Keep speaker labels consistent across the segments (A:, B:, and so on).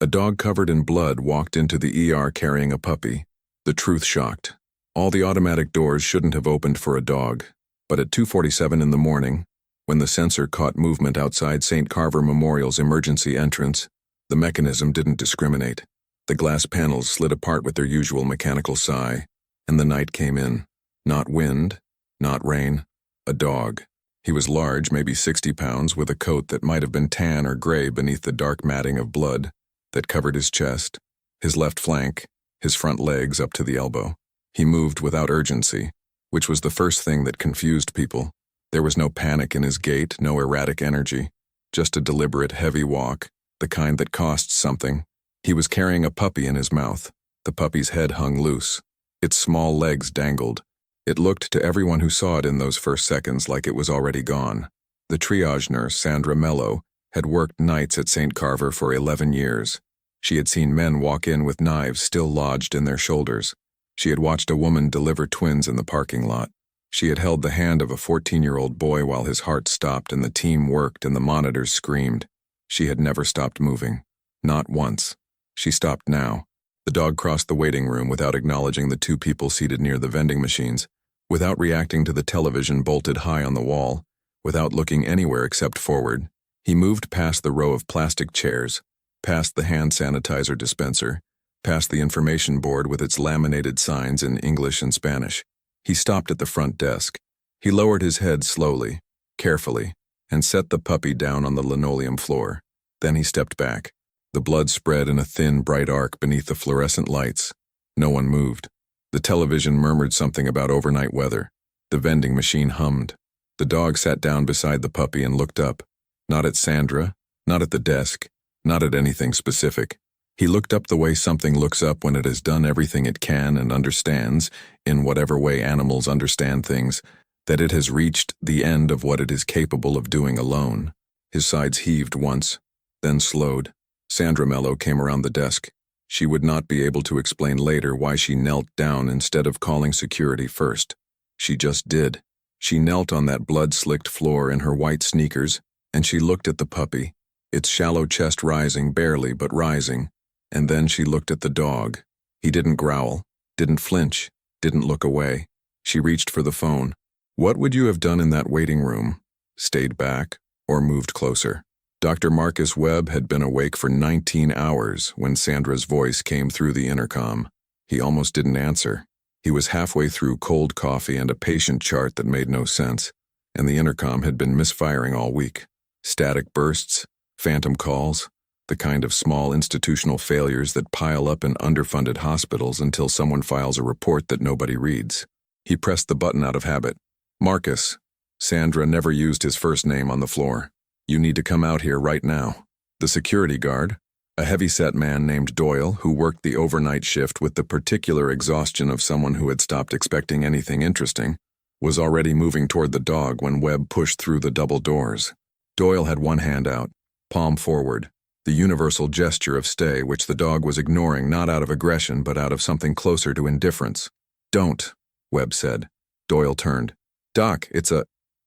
A: A dog covered in blood walked into the ER carrying a puppy. The truth shocked. All the automatic doors shouldn't have opened for a dog. But at 2:47 in the morning, when the sensor caught movement outside St. Carver Memorial's emergency entrance, the mechanism didn't discriminate. The glass panels slid apart with their usual mechanical sigh, and the night came in. Not wind, not rain, a dog. He was large, maybe 60 pounds, with a coat that might have been tan or gray beneath the dark matting of blood that covered his chest, his left flank, his front legs up to the elbow. He moved without urgency, which was the first thing that confused people. There was no panic in his gait, no erratic energy, just a deliberate, heavy walk, the kind that costs something. He was carrying a puppy in his mouth. The puppy's head hung loose. Its small legs dangled. It looked to everyone who saw it in those first seconds like it was already gone. The triage nurse, Sandra Mello, had worked nights at St. Carver for 11 years. She had seen men walk in with knives still lodged in their shoulders. She had watched a woman deliver twins in the parking lot. She had held the hand of a 14-year-old boy while his heart stopped and the team worked and the monitors screamed. She had never stopped moving. Not once. She stopped now. The dog crossed the waiting room without acknowledging the two people seated near the vending machines, without reacting to the television bolted high on the wall, without looking anywhere except forward. He moved past the row of plastic chairs, past the hand sanitizer dispenser, past the information board with its laminated signs in English and Spanish. He stopped at the front desk. He lowered his head slowly, carefully, and set the puppy down on the linoleum floor. Then he stepped back. The blood spread in a thin, bright arc beneath the fluorescent lights. No one moved. The television murmured something about overnight weather. The vending machine hummed. The dog sat down beside the puppy and looked up. Not at Sandra, not at the desk, not at anything specific. He looked up the way something looks up when it has done everything it can and understands, in whatever way animals understand things, that it has reached the end of what it is capable of doing alone. His sides heaved once, then slowed. Sandra Mello came around the desk. She would not be able to explain later why she knelt down instead of calling security first. She just did. She knelt on that blood-slicked floor in her white sneakers, and she looked at the puppy, its shallow chest rising, barely but rising, and then she looked at the dog. He didn't growl, didn't flinch, didn't look away. She reached for the phone. What would you have done in that waiting room? Stayed back or moved closer? Dr. Marcus Webb had been awake for 19 hours when Sandra's voice came through the intercom. He almost didn't answer. He was halfway through cold coffee and a patient chart that made no sense, and the intercom had been misfiring all week. Static bursts, phantom calls, the kind of small institutional failures that pile up in underfunded hospitals until someone files a report that nobody reads. He pressed the button out of habit. Marcus. Sandra never used his first name on the floor. You need to come out here right now. The security guard, a heavy-set man named Doyle who worked the overnight shift with the particular exhaustion of someone who had stopped expecting anything interesting, was already moving toward the dog when Webb pushed through the double doors. Doyle had one hand out, palm forward, the universal gesture of stay which the dog was ignoring not out of aggression but out of something closer to indifference. Don't, Webb said. Doyle turned. Doc,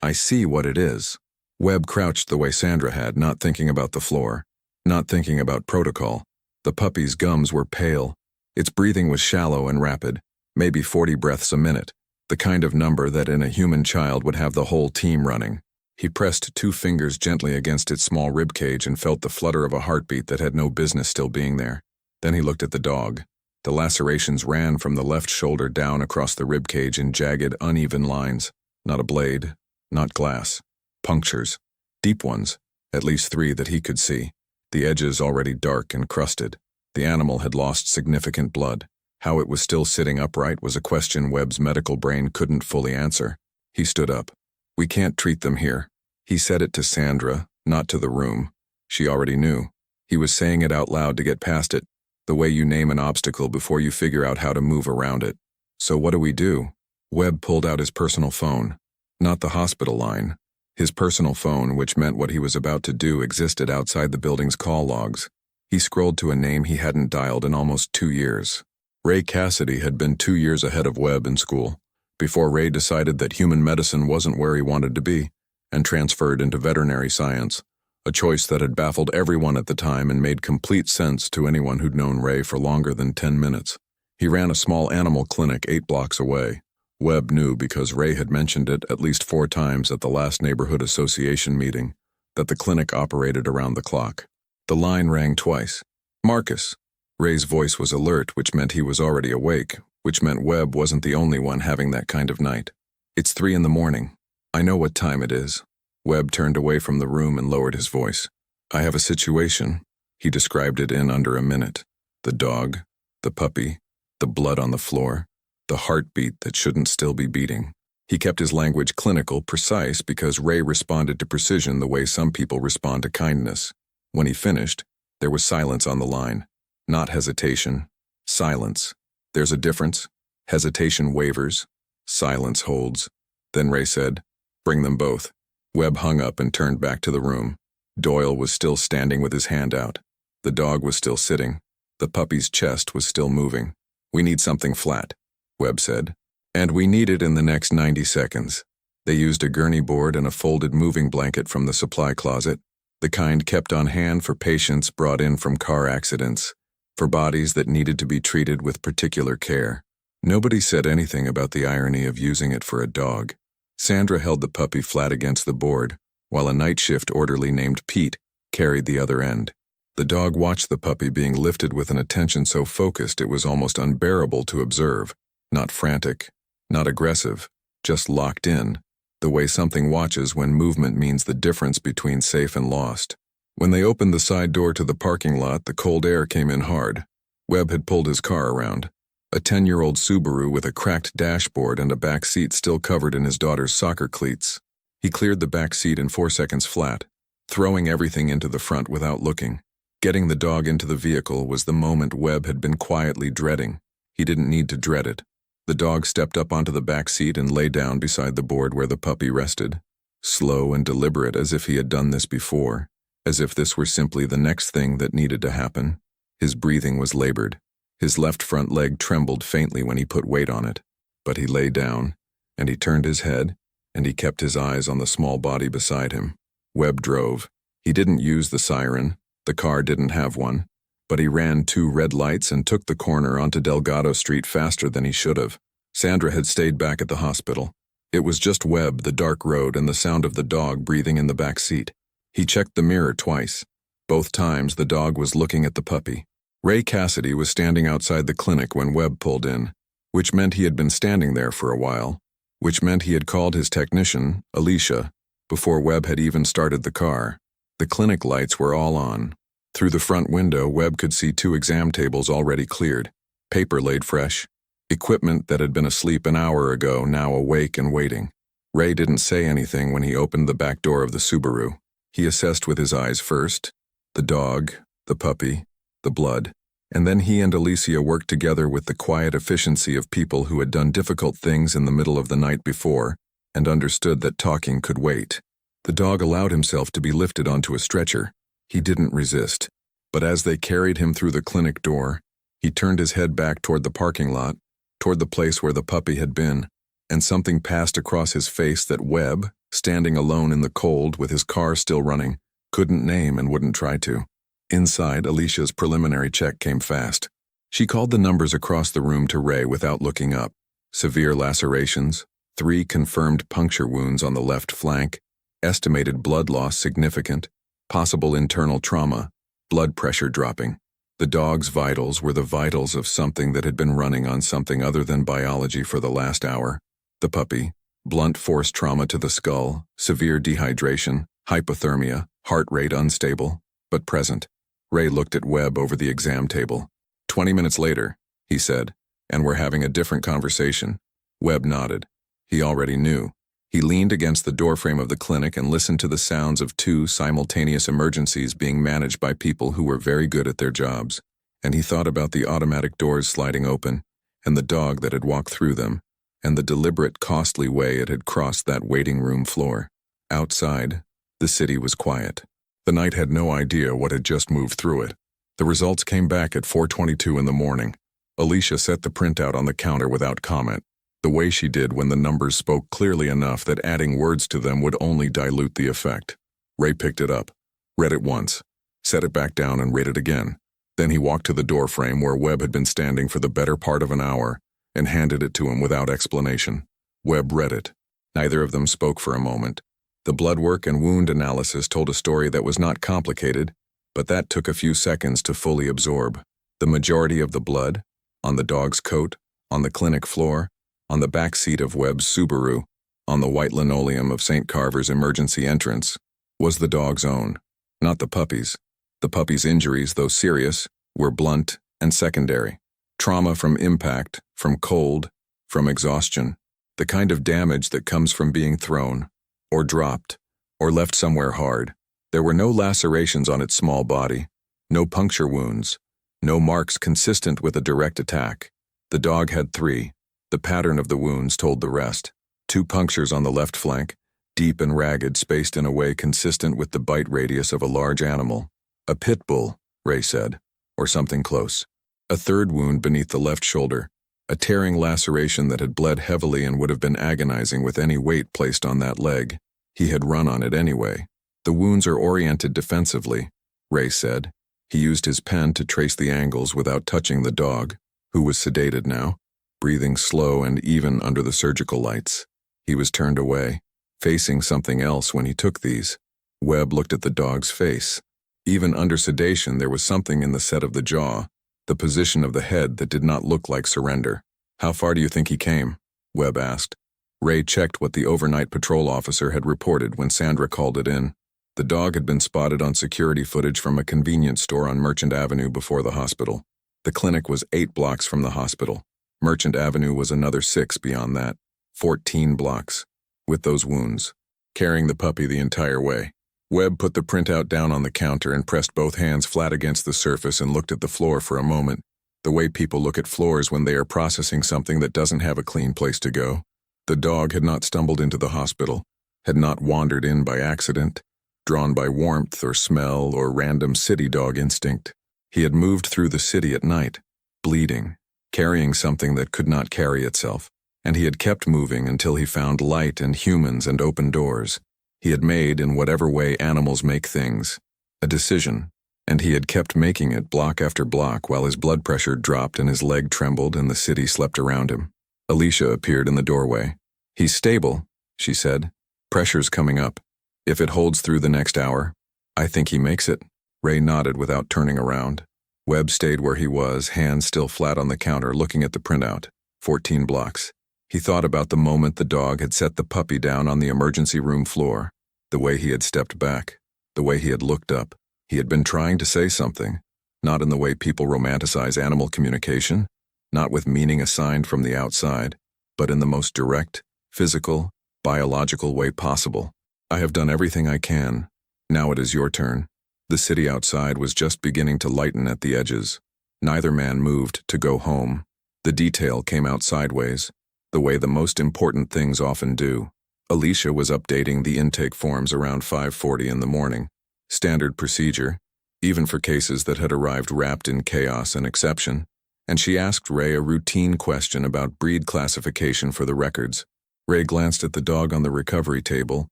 A: I see what it is. Webb crouched the way Sandra had, not thinking about the floor, not thinking about protocol. The puppy's gums were pale. Its breathing was shallow and rapid, maybe 40 breaths a minute, the kind of number that in a human child would have the whole team running. He pressed 2 fingers gently against its small ribcage and felt the flutter of a heartbeat that had no business still being there. Then he looked at the dog. The lacerations ran from the left shoulder down across the ribcage in jagged, uneven lines. Not a blade, not glass. Punctures. Deep ones, at least 3 that he could see. The edges already dark and crusted. The animal had lost significant blood. How it was still sitting upright was a question Webb's medical brain couldn't fully answer. He stood up. We can't treat them here. He said it to Sandra, not to the room. She already knew. He was saying it out loud to get past it, the way you name an obstacle before you figure out how to move around it. So what do we do? Webb pulled out his personal phone. Not the hospital line. His personal phone, which meant what he was about to do, existed outside the building's call logs. He scrolled to a name he hadn't dialed in almost 2 years. Ray Cassidy had been 2 years ahead of Webb in school, before Ray decided that human medicine wasn't where he wanted to be, and transferred into veterinary science, a choice that had baffled everyone at the time and made complete sense to anyone who'd known Ray for longer than 10 minutes. He ran a small animal clinic 8 blocks away. Webb knew because Ray had mentioned it at least 4 times at the last neighborhood association meeting that the clinic operated around the clock. The line rang twice. Marcus. Ray's voice was alert, which meant he was already awake, which meant Webb wasn't the only one having that kind of night. It's 3 in the morning. I know what time it is. Webb turned away from the room and lowered his voice. I have a situation. He described it in under a minute. The dog, the puppy, the blood on the floor, the heartbeat that shouldn't still be beating. He kept his language clinical, precise, because Ray responded to precision the way some people respond to kindness. When he finished, there was silence on the line. Not hesitation. Silence. There's a difference. Hesitation wavers. Silence holds. Then Ray said, "Bring them both." Webb hung up and turned back to the room. Doyle was still standing with his hand out. The dog was still sitting. The puppy's chest was still moving. "We need something flat," Webb said. "And we need it in the next 90 seconds. They used a gurney board and a folded moving blanket from the supply closet, the kind kept on hand for patients brought in from car accidents, for bodies that needed to be treated with particular care. Nobody said anything about the irony of using it for a dog. Sandra held the puppy flat against the board, while a night shift orderly named Pete carried the other end. The dog watched the puppy being lifted with an attention so focused it was almost unbearable to observe. Not frantic, not aggressive, just locked in, the way something watches when movement means the difference between safe and lost. When they opened the side door to the parking lot, the cold air came in hard. Webb had pulled his car around. A 10-year-old Subaru with a cracked dashboard and a back seat still covered in his daughter's soccer cleats. He cleared the back seat in 4 seconds flat, throwing everything into the front without looking. Getting the dog into the vehicle was the moment Webb had been quietly dreading. He didn't need to dread it. The dog stepped up onto the back seat and lay down beside the board where the puppy rested. Slow and deliberate, as if he had done this before, as if this were simply the next thing that needed to happen. His breathing was labored. His left front leg trembled faintly when he put weight on it. But he lay down, and he turned his head, and he kept his eyes on the small body beside him. Webb drove. He didn't use the siren. The car didn't have one. But he ran 2 red lights and took the corner onto Delgado Street faster than he should have. Sandra had stayed back at the hospital. It was just Webb, the dark road, and the sound of the dog breathing in the back seat. He checked the mirror twice. Both times the dog was looking at the puppy. Ray Cassidy was standing outside the clinic when Webb pulled in, which meant he had been standing there for a while, which meant he had called his technician, Alicia, before Webb had even started the car. The clinic lights were all on. Through the front window, Webb could see 2 exam tables already cleared, paper laid fresh, equipment that had been asleep an hour ago now awake and waiting. Ray didn't say anything when he opened the back door of the Subaru. He assessed with his eyes first, the dog, the puppy, the blood, and then he and Alicia worked together with the quiet efficiency of people who had done difficult things in the middle of the night before and understood that talking could wait. The dog allowed himself to be lifted onto a stretcher. He didn't resist, but as they carried him through the clinic door, he turned his head back toward the parking lot, toward the place where the puppy had been, and something passed across his face that Webb, standing alone in the cold with his car still running, couldn't name and wouldn't try to. Inside, Alicia's preliminary check came fast. She called the numbers across the room to Ray without looking up. Severe lacerations, 3 confirmed puncture wounds on the left flank, estimated blood loss significant, possible internal trauma, blood pressure dropping. The dog's vitals were the vitals of something that had been running on something other than biology for the last hour. The puppy, blunt force trauma to the skull, severe dehydration, hypothermia, heart rate unstable, but present. Ray looked at Webb over the exam table. 20 minutes later, he said, and we're having a different conversation. Webb nodded. He already knew. He leaned against the doorframe of the clinic and listened to the sounds of 2 simultaneous emergencies being managed by people who were very good at their jobs. And he thought about the automatic doors sliding open, and the dog that had walked through them, and the deliberate, costly way it had crossed that waiting room floor. Outside, the city was quiet. The night had no idea what had just moved through it. The results came back at 4:22 in the morning. Alicia set the printout on the counter without comment, the way she did when the numbers spoke clearly enough that adding words to them would only dilute the effect. Ray picked it up. Read it once, set it back down and read it again. Then he walked to the door frame where Webb had been standing for the better part of an hour and handed it to him without explanation. Webb read it. Neither of them spoke for a moment. The blood work and wound analysis told a story that was not complicated, but that took a few seconds to fully absorb. The majority of the blood, on the dog's coat, on the clinic floor, on the back seat of Webb's Subaru, on the white linoleum of St. Carver's emergency entrance, was the dog's own, not the puppy's. The puppy's injuries, though serious, were blunt and secondary. Trauma from impact, from cold, from exhaustion. The kind of damage that comes from being thrown, or dropped, or left somewhere hard. There were no lacerations on its small body, no puncture wounds, no marks consistent with a direct attack. The dog had 3. The pattern of the wounds told the rest. 2 punctures on the left flank, deep and ragged, spaced in a way consistent with the bite radius of a large animal. A pit bull, Ray said, or something close. A 3rd wound beneath the left shoulder, a tearing laceration that had bled heavily and would have been agonizing with any weight placed on that leg. He had run on it anyway. The wounds are oriented defensively, Ray said. He used his pen to trace the angles without touching the dog, who was sedated now, breathing slow and even under the surgical lights. He was turned away, facing something else when he took these. Webb looked at the dog's face. Even under sedation, there was something in the set of the jaw, the position of the head that did not look like surrender. "How far do you think he came?" Webb asked. Ray checked what the overnight patrol officer had reported when Sandra called it in. The dog had been spotted on security footage from a convenience store on Merchant Avenue before the hospital. The clinic was 8 blocks from the hospital. Merchant Avenue was another 6 beyond that. 14 blocks. With those wounds. Carrying the puppy the entire way. Webb put the printout down on the counter and pressed both hands flat against the surface and looked at the floor for a moment, the way people look at floors when they are processing something that doesn't have a clean place to go. The dog had not stumbled into the hospital, had not wandered in by accident, drawn by warmth or smell or random city dog instinct. He had moved through the city at night, bleeding, carrying something that could not carry itself, and he had kept moving until he found light and humans and open doors. He had made, in whatever way animals make things, a decision, and he had kept making it block after block while his blood pressure dropped and his leg trembled and the city slept around him. Alicia appeared in the doorway. "He's stable," she said. "Pressure's coming up. If it holds through the next hour, I think he makes it." Ray nodded without turning around. Webb stayed where he was, hands still flat on the counter, looking at the printout. 14 blocks. He thought about the moment the dog had set the puppy down on the emergency room floor, the way he had stepped back, the way he had looked up. He had been trying to say something, not in the way people romanticize animal communication, not with meaning assigned from the outside, but in the most direct, physical, biological way possible. "I have done everything I can. Now it is your turn." The city outside was just beginning to lighten at the edges. Neither man moved to go home. The detail came out sideways, the way the most important things often do. Alicia was updating the intake forms around 5:40 in the morning. Standard procedure, even for cases that had arrived wrapped in chaos and exception, and she asked Ray a routine question about breed classification for the records. Ray glanced at the dog on the recovery table,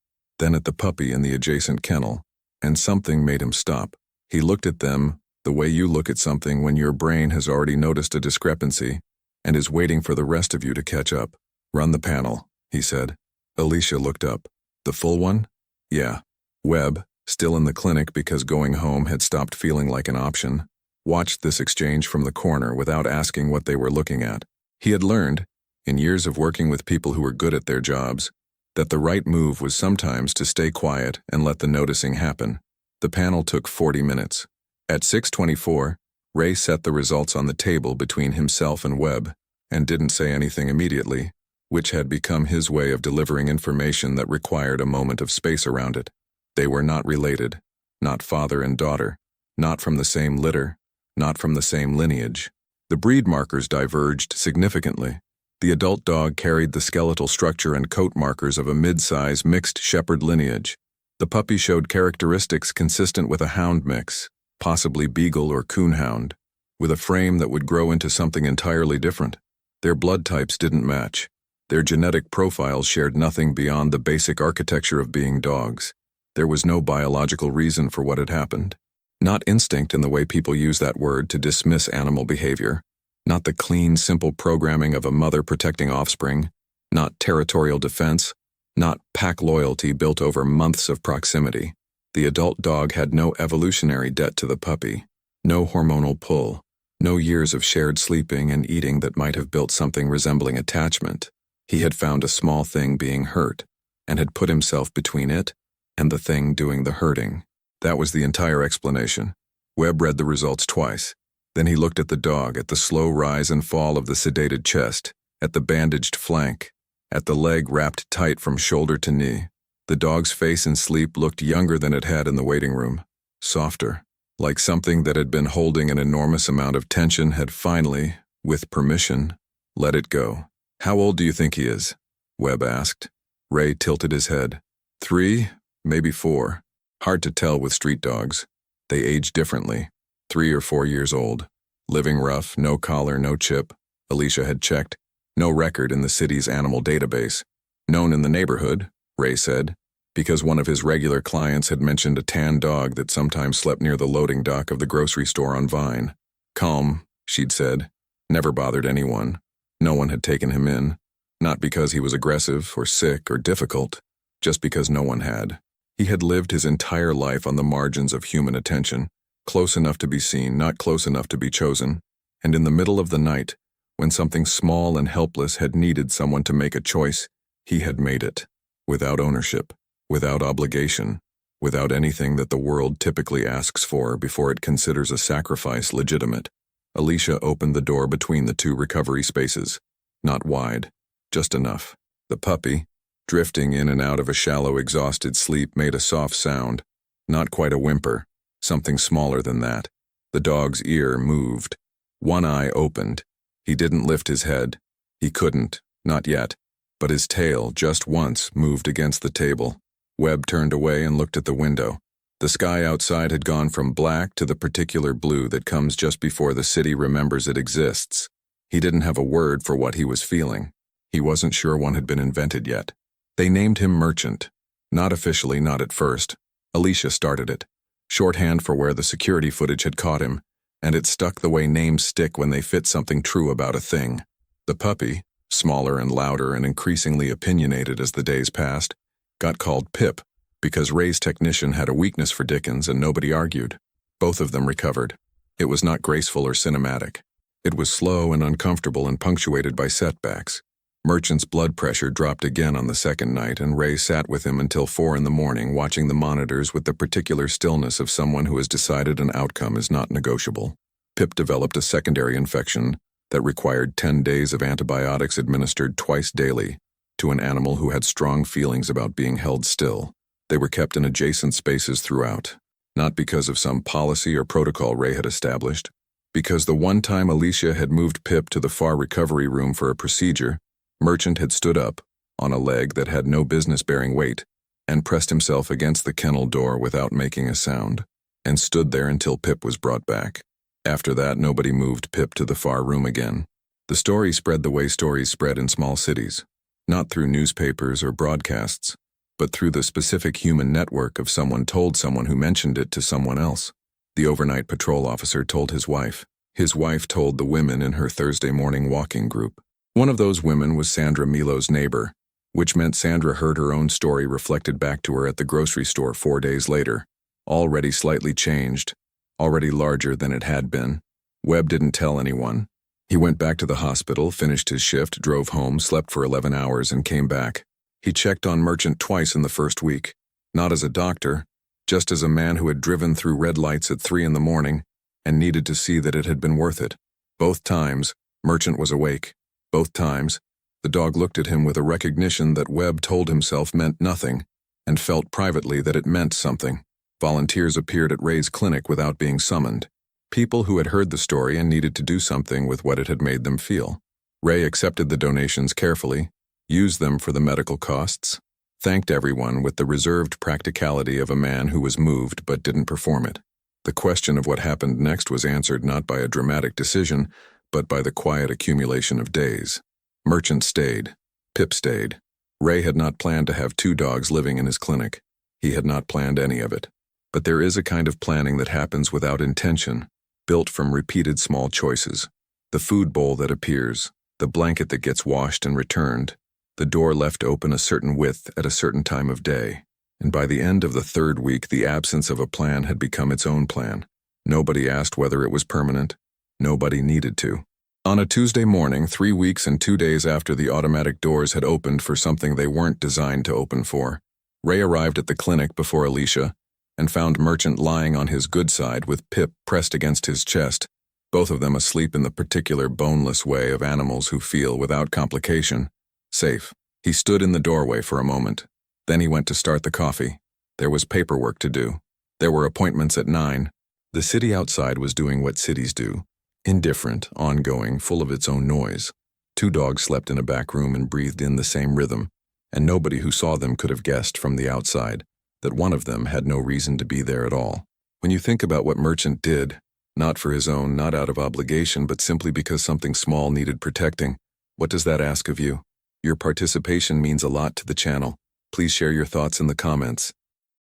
A: then at the puppy in the adjacent kennel, and something made him stop. He looked at them the way you look at something when your brain has already noticed a discrepancy and is waiting for the rest of you to catch up. "Run the panel," he said. Alicia looked up. "The full one?" "Yeah." Webb, still in the clinic because going home had stopped feeling like an option, watched this exchange from the corner without asking what they were looking at. He had learned, in years of working with people who were good at their jobs, that the right move was sometimes to stay quiet and let the noticing happen. The panel took 40 minutes. At 6:24, Ray set the results on the table between himself and Webb, and didn't say anything immediately, which had become his way of delivering information that required a moment of space around it. They were not related, not father and daughter, not from the same litter, not from the same lineage. The breed markers diverged significantly. The adult dog carried the skeletal structure and coat markers of a mid-size mixed shepherd lineage. The puppy showed characteristics consistent with a hound mix, possibly beagle or coonhound, with a frame that would grow into something entirely different. Their blood types didn't match. Their genetic profiles shared nothing beyond the basic architecture of being dogs. There was no biological reason for what had happened. Not instinct in the way people use that word to dismiss animal behavior. Not the clean, simple programming of a mother protecting offspring. Not territorial defense. Not pack loyalty built over months of proximity. The adult dog had no evolutionary debt to the puppy. No hormonal pull. No years of shared sleeping and eating that might have built something resembling attachment. He had found a small thing being hurt, and had put himself between it and the thing doing the hurting. That was the entire explanation. Webb read the results twice. Then he looked at the dog, at the slow rise and fall of the sedated chest, at the bandaged flank, at the leg wrapped tight from shoulder to knee. The dog's face in sleep looked younger than it had in the waiting room, softer, like something that had been holding an enormous amount of tension had finally, with permission, let it go. "How old do you think he is?" Webb asked. Ray tilted his head. 3, maybe 4. Hard to tell with street dogs. They age differently. 3 or 4 years old. Living rough, no collar, no chip. Alicia had checked. No record in the city's animal database. Known in the neighborhood, Ray said, because one of his regular clients had mentioned a tan dog that sometimes slept near the loading dock of the grocery store on Vine. Calm, she'd said. Never bothered anyone. No one had taken him in. Not because he was aggressive or sick or difficult, just because no one had. He had lived his entire life on the margins of human attention, close enough to be seen, not close enough to be chosen, and in the middle of the night, when something small and helpless had needed someone to make a choice, he had made it, without ownership, without obligation, without anything that the world typically asks for before it considers a sacrifice legitimate. Alicia opened the door between the 2 recovery spaces. Not wide, just enough. The puppy, drifting in and out of a shallow, exhausted sleep, made a soft sound. Not quite a whimper, something smaller than that. The dog's ear moved. One eye opened. He didn't lift his head. He couldn't, not yet. But his tail, just once, moved against the table. Webb turned away and looked at the window. The sky outside had gone from black to the particular blue that comes just before the city remembers it exists. He didn't have a word for what he was feeling. He wasn't sure one had been invented yet. They named him Merchant. Not officially, not at first. Alicia started it. Shorthand for where the security footage had caught him, and it stuck the way names stick when they fit something true about a thing. The puppy, smaller and louder and increasingly opinionated as the days passed, got called Pip, because Ray's technician had a weakness for Dickens and nobody argued. Both of them recovered. It was not graceful or cinematic. It was slow and uncomfortable and punctuated by setbacks. Merchant's blood pressure dropped again on the second night, and Ray sat with him until 4 in the morning, watching the monitors with the particular stillness of someone who has decided an outcome is not negotiable. Pip developed a secondary infection that required 10 days of antibiotics administered twice daily to an animal who had strong feelings about being held still. They were kept in adjacent spaces throughout, not because of some policy or protocol Ray had established, because the one time Alicia had moved Pip to the far recovery room for a procedure, Merchant had stood up, on a leg that had no business bearing weight, and pressed himself against the kennel door without making a sound, and stood there until Pip was brought back. After that, nobody moved Pip to the far room again. The story spread the way stories spread in small cities, not through newspapers or broadcasts, but through the specific human network of someone told someone who mentioned it to someone else. The overnight patrol officer told his wife. His wife told the women in her Thursday morning walking group. One of those women was Sandra Milo's neighbor, which meant Sandra heard her own story reflected back to her at the grocery store 4 days later, already slightly changed, already larger than it had been. Webb didn't tell anyone. He went back to the hospital, finished his shift, drove home, slept for 11 hours, and came back. He checked on Merchant twice in the first week, not as a doctor, just as a man who had driven through red lights at 3 in the morning and needed to see that it had been worth it. Both times, Merchant was awake. Both times, the dog looked at him with a recognition that Webb told himself meant nothing, and felt privately that it meant something. Volunteers appeared at Ray's clinic without being summoned. People who had heard the story and needed to do something with what it had made them feel. Ray accepted the donations carefully, used them for the medical costs, thanked everyone with the reserved practicality of a man who was moved but didn't perform it. The question of what happened next was answered not by a dramatic decision, but by the quiet accumulation of days. Merchant stayed. Pip stayed. Ray had not planned to have 2 dogs living in his clinic. He had not planned any of it. But there is a kind of planning that happens without intention, built from repeated small choices. The food bowl that appears, the blanket that gets washed and returned, the door left open a certain width at a certain time of day. And by the end of the third week, the absence of a plan had become its own plan. Nobody asked whether it was permanent. Nobody needed to. On a Tuesday morning, 3 weeks and 2 days after the automatic doors had opened for something they weren't designed to open for, Ray arrived at the clinic before Alicia and found Merchant lying on his good side with Pip pressed against his chest, both of them asleep in the particular boneless way of animals who feel, without complication, safe. He stood in the doorway for a moment. Then he went to start the coffee. There was paperwork to do. There were appointments at 9. The city outside was doing what cities do. Indifferent, ongoing, full of its own noise. 2 dogs slept in a back room and breathed in the same rhythm, and nobody who saw them could have guessed from the outside that one of them had no reason to be there at all. When you think about what Merchant did, not for his own, not out of obligation, but simply because something small needed protecting, what does that ask of you? Your participation means a lot to the channel. Please share your thoughts in the comments.